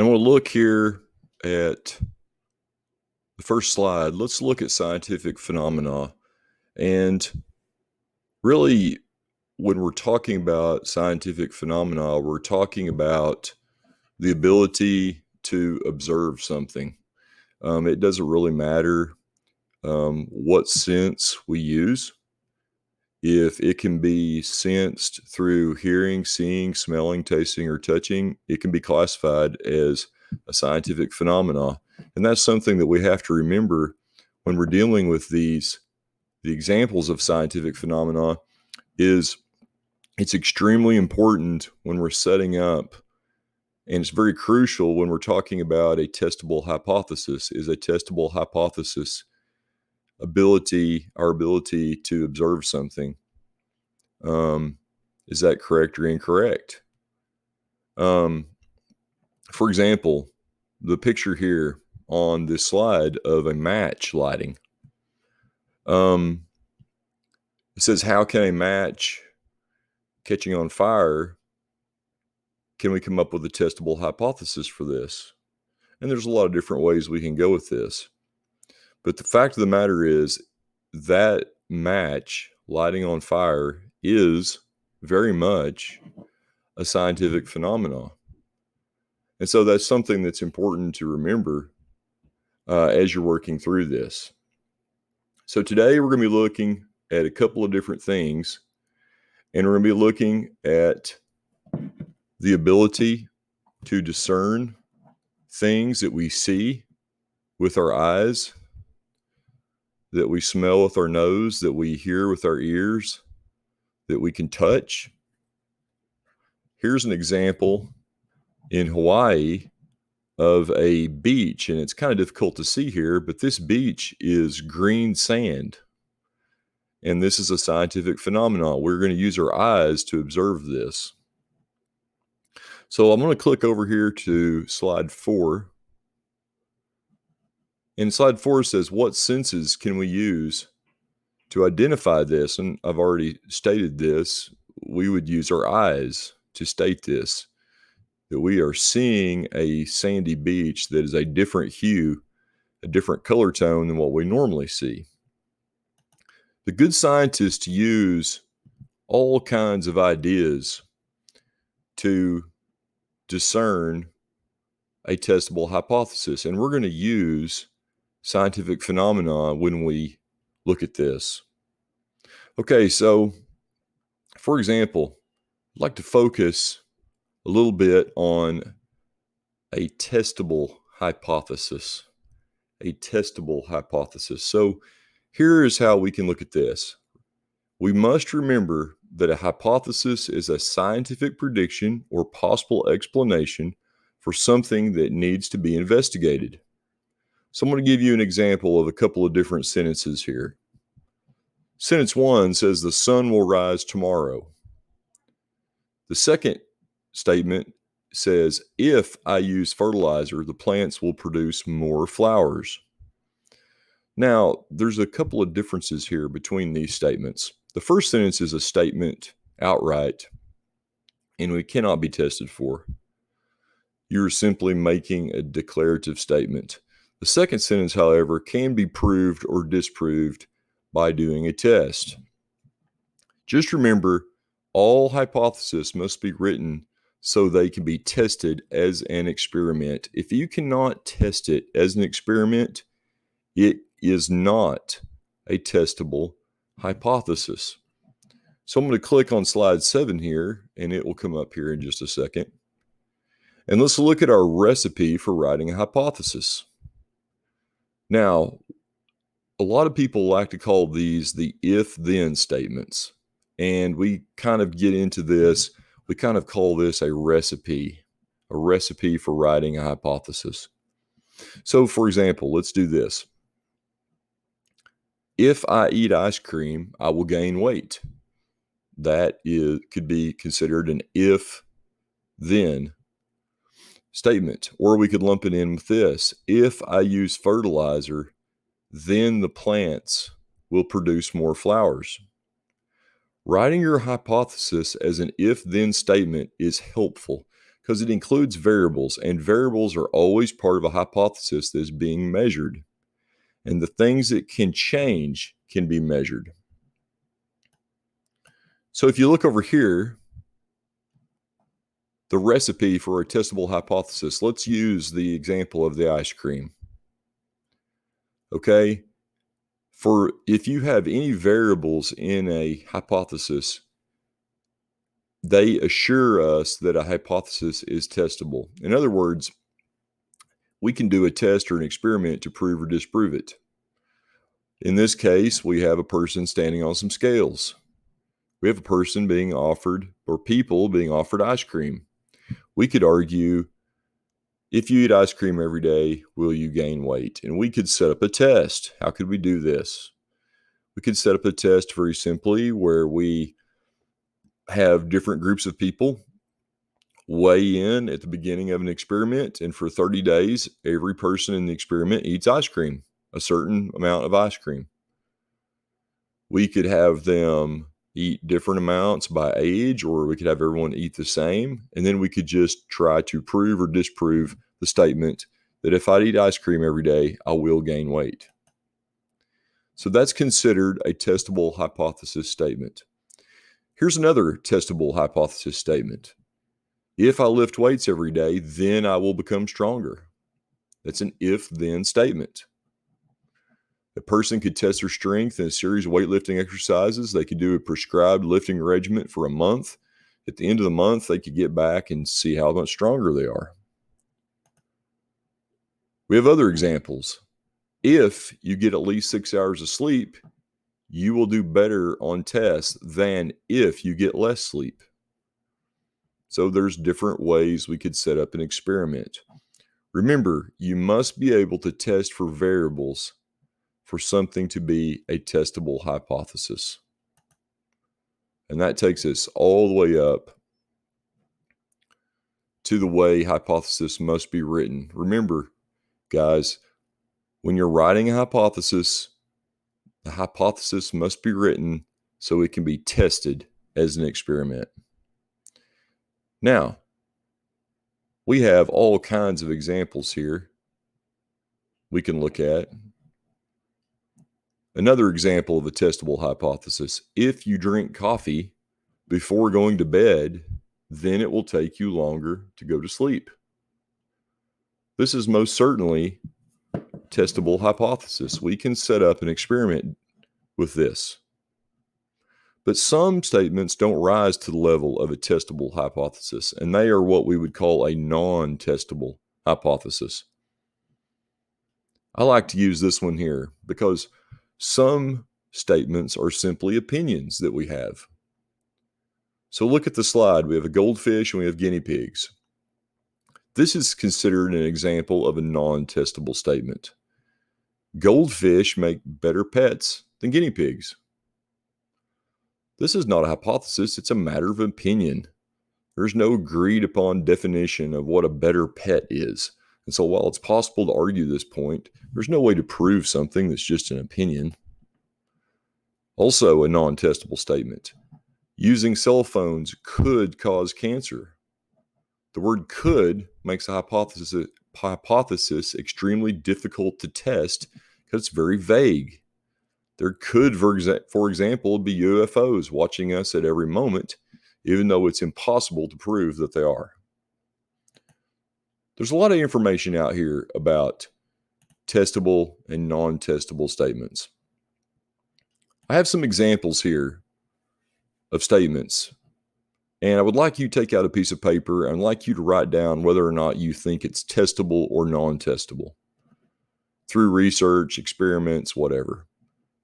And we'll look here at the first slide. Let's look at scientific phenomena. And really, when we're talking about scientific phenomena, we're talking about the ability to observe something. It doesn't really matter what sense we use. If it can be sensed through hearing, seeing, smelling, tasting, or touching, it can be classified as a scientific phenomena. And that's something that we have to remember when we're dealing with the examples of scientific phenomena. Is it's extremely important when we're setting up, and it's very crucial when we're talking about a testable hypothesis. Is a testable hypothesis our ability to observe something? Is that correct or incorrect? For example, the picture here on this slide of a match lighting. It says, how can a match catching on fire, can we come up with a testable hypothesis for this? And there's a lot of different ways we can go with this. But the fact of the matter is that match lighting on fire is very much a scientific phenomenon. And so that's something that's important to remember as you're working through this. So today we're going to be looking at a couple of different things, and we're going to be looking at the ability to discern things that we see with our eyes, that we smell with our nose, that we hear with our ears, that we can touch. Here's an example in Hawaii of a beach, and it's kind of difficult to see here, but this beach is green sand. And this is a scientific phenomenon. We're going to use our eyes to observe this. So I'm going to click over here to slide 4. And slide 4 says, what senses can we use to identify this? And I've already stated this. We would use our eyes to state this, that we are seeing a sandy beach that is a different hue, a different color tone than what we normally see. The good scientists use all kinds of ideas to discern a testable hypothesis, and we're going to use scientific phenomena when we look at this. Okay, so for example, I'd like to focus a little bit on a testable hypothesis. A testable hypothesis. So here is how we can look at this. We must remember that a hypothesis is a scientific prediction or possible explanation for something that needs to be investigated. So I'm going to give you an example of a couple of different sentences here. Sentence 1 says, the sun will rise tomorrow. The second statement says, if I use fertilizer, the plants will produce more flowers. Now, there's a couple of differences here between these statements. The first sentence is a statement outright, and we cannot be tested for. You're simply making a declarative statement. The second sentence, however, can be proved or disproved by doing a test. Just remember, all hypotheses must be written so they can be tested as an experiment. If you cannot test it as an experiment, it is not a testable hypothesis. So I'm going to click on slide 7 here, and it will come up here in just a second. And let's look at our recipe for writing a hypothesis. Now, a lot of people like to call these the if-then statements. And we kind of get into this, we kind of call this a recipe for writing a hypothesis. So for example, let's do this. If I eat ice cream, I will gain weight. That could be considered an if-then statement. Or we could lump it in with this. If I use fertilizer, then the plants will produce more flowers. Writing your hypothesis as an if-then statement is helpful because it includes variables, and variables are always part of a hypothesis that is being measured. And the things that can change can be measured. So if you look over here, the recipe for a testable hypothesis, let's use the example of the ice cream. Okay, for if you have any variables in a hypothesis, they assure us that a hypothesis is testable. In other words, we can do a test or an experiment to prove or disprove it. In this case, we have a person standing on some scales. We have a person being offered, or people being offered ice cream. We could argue, if you eat ice cream every day, will you gain weight? And we could set up a test. How could we do this? We could set up a test very simply where we have different groups of people weigh in at the beginning of an experiment, and for 30 days, every person in the experiment eats ice cream, a certain amount of ice cream. We could have them eat different amounts by age, or we could have everyone eat the same, and then we could just try to prove or disprove the statement that if I eat ice cream every day, I will gain weight. So that's considered a testable hypothesis statement. Here's another testable hypothesis statement. If I lift weights every day, then I will become stronger. That's an if-then statement. A person could test their strength in a series of weightlifting exercises. They could do a prescribed lifting regimen for a month. At the end of the month, they could get back and see how much stronger they are. We have other examples. If you get at least 6 hours of sleep, you will do better on tests than if you get less sleep. So there's different ways we could set up an experiment. Remember, you must be able to test for variables for something to be a testable hypothesis. And that takes us all the way up to the way hypothesis must be written. Remember, guys, when you're writing a hypothesis, the hypothesis must be written so it can be tested as an experiment. Now, we have all kinds of examples here we can look at. Another example of a testable hypothesis: if you drink coffee before going to bed, then it will take you longer to go to sleep. This is most certainly a testable hypothesis. We can set up an experiment with this. But some statements don't rise to the level of a testable hypothesis, and they are what we would call a non-testable hypothesis. I like to use this one here because some statements are simply opinions that we have. So look at the slide. We have a goldfish and we have guinea pigs. This is considered an example of a non-testable statement. Goldfish make better pets than guinea pigs. This is not a hypothesis, it's a matter of opinion. There's no agreed upon definition of what a better pet is. And so while it's possible to argue this point, there's no way to prove something that's just an opinion. Also a non-testable statement. Using cell phones could cause cancer. The word could makes a hypothesis extremely difficult to test because it's very vague. There could, for example, be UFOs watching us at every moment, even though it's impossible to prove that they are. There's a lot of information out here about testable and non-testable statements. I have some examples here of statements, and I would like you to take out a piece of paper and I'd like you to write down whether or not you think it's testable or non-testable through research, experiments, whatever.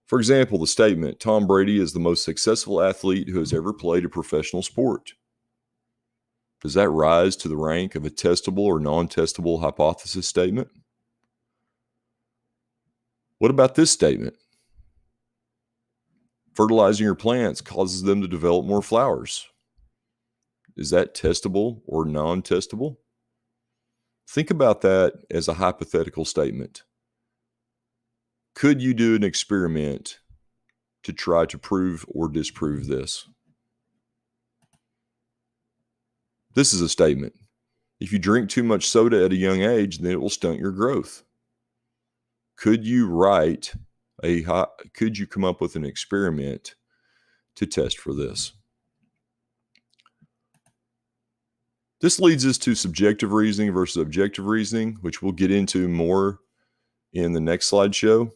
For example, the statement, Tom Brady is the most successful athlete who has ever played a professional sport. Does that rise to the rank of a testable or non-testable hypothesis statement? What about this statement? Fertilizing your plants causes them to develop more flowers. Is that testable or non-testable? Think about that as a hypothetical statement. Could you do an experiment to try to prove or disprove this? This is a statement. If you drink too much soda at a young age, then it will stunt your growth. Could you come up with an experiment to test for this? This leads us to subjective reasoning versus objective reasoning, which we'll get into more in the next slideshow.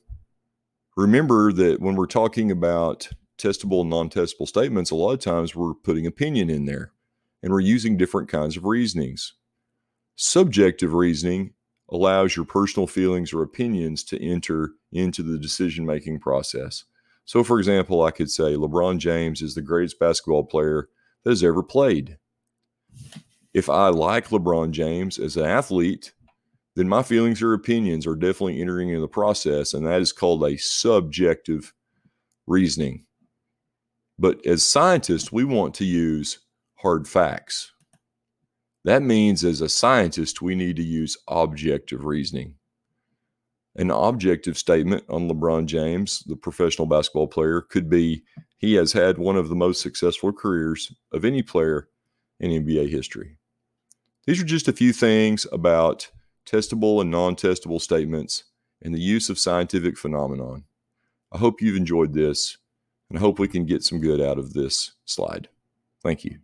Remember that when we're talking about testable and non-testable statements, a lot of times we're putting opinion in there, and we're using different kinds of reasonings. Subjective reasoning allows your personal feelings or opinions to enter into the decision-making process. So, for example, I could say LeBron James is the greatest basketball player that has ever played. If I like LeBron James as an athlete, then my feelings or opinions are definitely entering into the process, and that is called a subjective reasoning. But as scientists, we want to use hard facts. That means as a scientist, we need to use objective reasoning. An objective statement on LeBron James, the professional basketball player, could be he has had one of the most successful careers of any player in NBA history. These are just a few things about testable and non-testable statements and the use of scientific phenomenon. I hope you've enjoyed this, and I hope we can get some good out of this slide. Thank you.